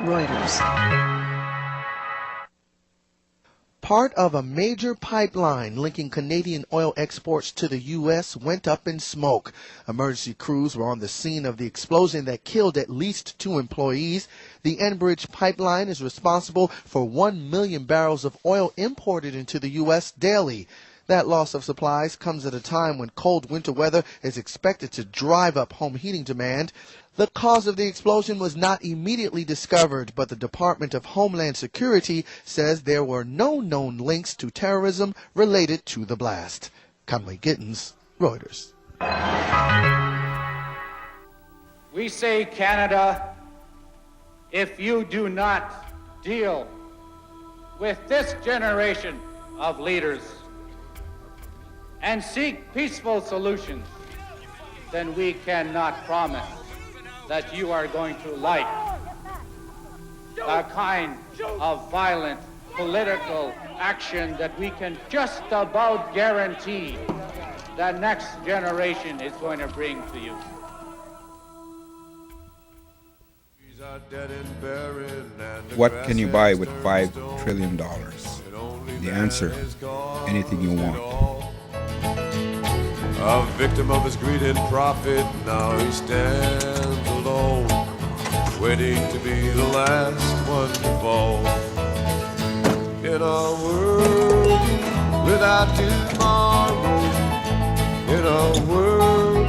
Reuters. Part of a major pipeline linking Canadian oil exports to the U.S. went up in smoke. Emergency crews were on the scene of the explosion that killed at least 2 employees. The Enbridge pipeline is responsible for 1 million barrels of oil imported into the U.S. daily. That loss of supplies comes at a time when cold winter weather is expected to drive up home heating demand. The cause of the explosion was not immediately discovered, but the Department of Homeland Security says there were no known links to terrorism related to the blast. Conway Gittins, Reuters. We say, Canada, if you do not deal with this generation of leaders and seek peaceful solutions, then we cannot promise that you are going to like the kind of violent political action that we can just about guarantee the next generation is going to bring to you. What can you buy with $5 trillion? The answer, anything you want. A victim of his greed and profit, now he stands alone, waiting to be the last one to fall. In a world without tomorrow, in a world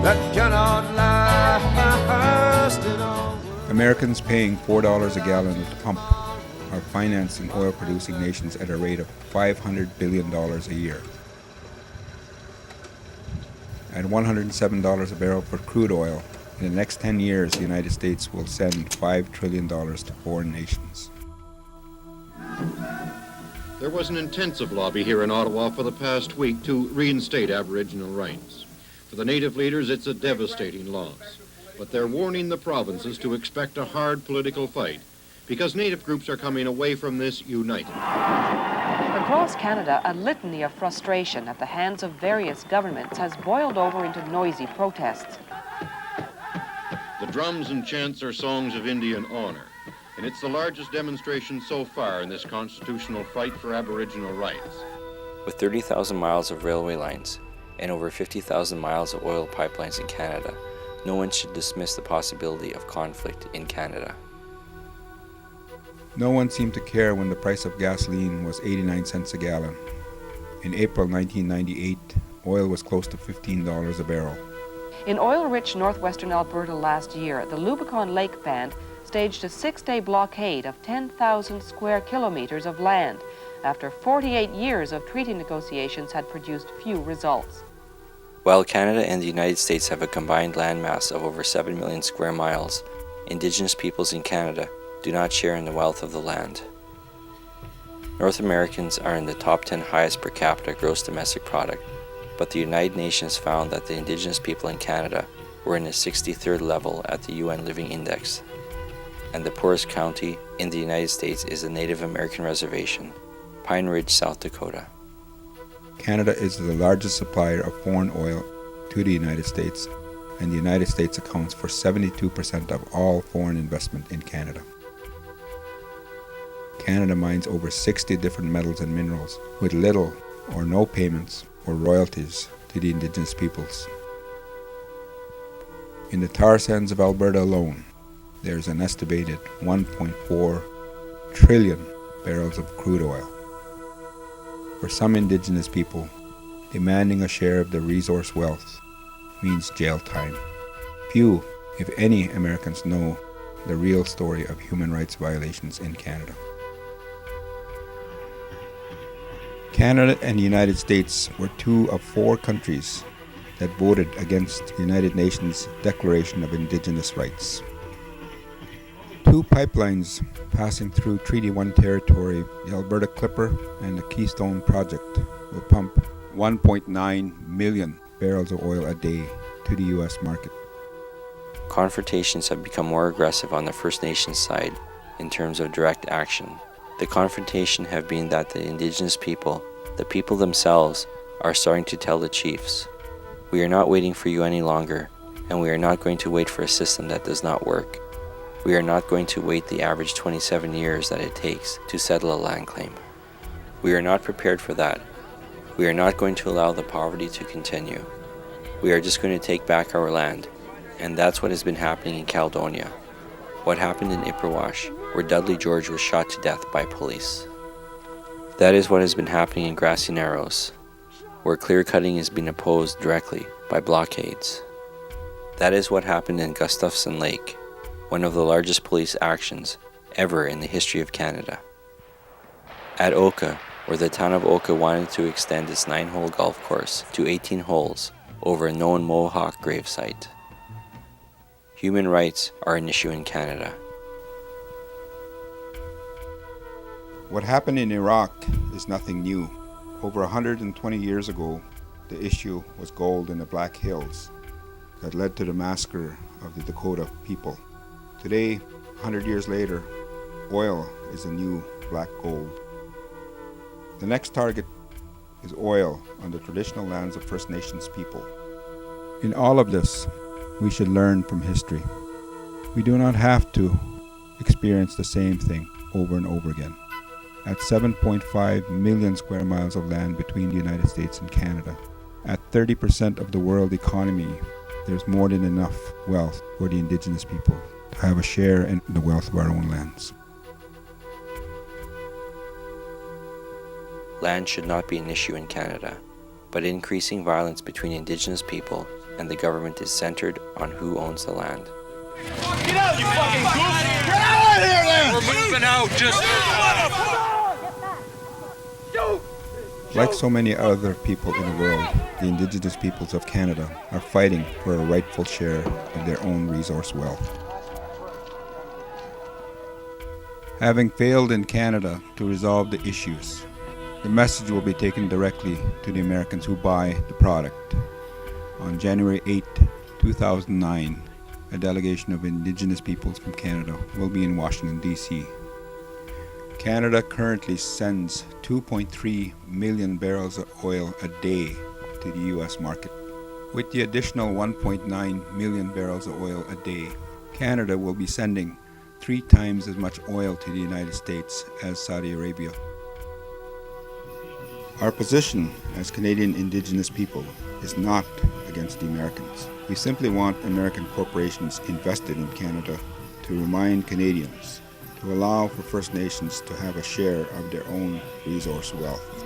that cannot last, in a world... Americans paying $4 a gallon at the pump are financing oil-producing nations at a rate of $500 billion a year. At $107 a barrel for crude oil, in the next 10 years, the United States will send $5 trillion to foreign nations. There was an intensive lobby here in Ottawa for the past week to reinstate Aboriginal rights. For the Native leaders, it's a devastating loss. But they're warning the provinces to expect a hard political fight, because Native groups are coming away from this united. Across Canada, a litany of frustration at the hands of various governments has boiled over into noisy protests. The drums and chants are songs of Indian honor, and it's the largest demonstration so far in this constitutional fight for Aboriginal rights. With 30,000 miles of railway lines and over 50,000 miles of oil pipelines in Canada, no one should dismiss the possibility of conflict in Canada. No one seemed to care when the price of gasoline was 89 cents a gallon. In April 1998, oil was close to $15 a barrel. In oil-rich northwestern Alberta last year, the Lubicon Lake Band staged a 6-day blockade of 10,000 square kilometers of land after 48 years of treaty negotiations had produced few results. While Canada and the United States have a combined landmass of over 7 million square miles, Indigenous peoples in Canada do not share in the wealth of the land. North Americans are in the top 10 highest per capita gross domestic product, but the United Nations found that the Indigenous people in Canada were in the 63rd level at the UN Living Index, and the poorest county in the United States is a Native American reservation, Pine Ridge, South Dakota. Canada is the largest supplier of foreign oil to the United States, and the United States accounts for 72% of all foreign investment in Canada. Canada mines over 60 different metals and minerals with little or no payments or royalties to the Indigenous peoples. In the tar sands of Alberta alone, there is an estimated 1.4 trillion barrels of crude oil. For some Indigenous people, demanding a share of the resource wealth means jail time. Few, if any, Americans know the real story of human rights violations in Canada. Canada and the United States were 2 of 4 countries that voted against the United Nations Declaration of Indigenous Rights. 2 pipelines passing through Treaty 1 territory, the Alberta Clipper and the Keystone Project, will pump 1.9 million barrels of oil a day to the U.S. market. Confrontations have become more aggressive on the First Nations side in terms of direct action. The confrontation have been that the Indigenous people, the people themselves, are starting to tell the chiefs, "We are not waiting for you any longer, and we are not going to wait for a system that does not work. We are not going to wait the average 27 years that it takes to settle a land claim. We are not prepared for that. We are not going to allow the poverty to continue. We are just going to take back our land, and that's what has been happening in Caledonia. What happened in Ipperwash, where Dudley George was shot to death by police. That is what has been happening in Grassy Narrows, where clear-cutting is being opposed directly by blockades. That is what happened in Gustafson Lake, one of the largest police actions ever in the history of Canada. At Oka, where the town of Oka wanted to extend its 9-hole golf course to 18 holes over a known Mohawk gravesite. Human rights are an issue in Canada. What happened in Iraq is nothing new. Over 120 years ago, the issue was gold in the Black Hills that led to the massacre of the Dakota people. Today, 100 years later, oil is the new black gold. The next target is oil on the traditional lands of First Nations people. In all of this, we should learn from history. We do not have to experience the same thing over and over again. At 7.5 million square miles of land between the United States and Canada, at 30% of the world economy, there's more than enough wealth for the Indigenous people to have a share in the wealth of our own lands. Land should not be an issue in Canada, but increasing violence between Indigenous people and the government is centered on who owns the land. Get out, you fucking goof! Get out of here, then! We're moving out, just... Like so many other people in the world, the Indigenous peoples of Canada are fighting for a rightful share of their own resource wealth. Having failed in Canada to resolve the issues, the message will be taken directly to the Americans who buy the product. On January 8, 2009, a delegation of Indigenous peoples from Canada will be in Washington, D.C. Canada currently sends 2.3 million barrels of oil a day to the U.S. market. With the additional 1.9 million barrels of oil a day, Canada will be sending 3 times as much oil to the United States as Saudi Arabia. Our position as Canadian Indigenous people is not against the Americans. We simply want American corporations invested in Canada to remind Canadians to allow for First Nations to have a share of their own resource wealth.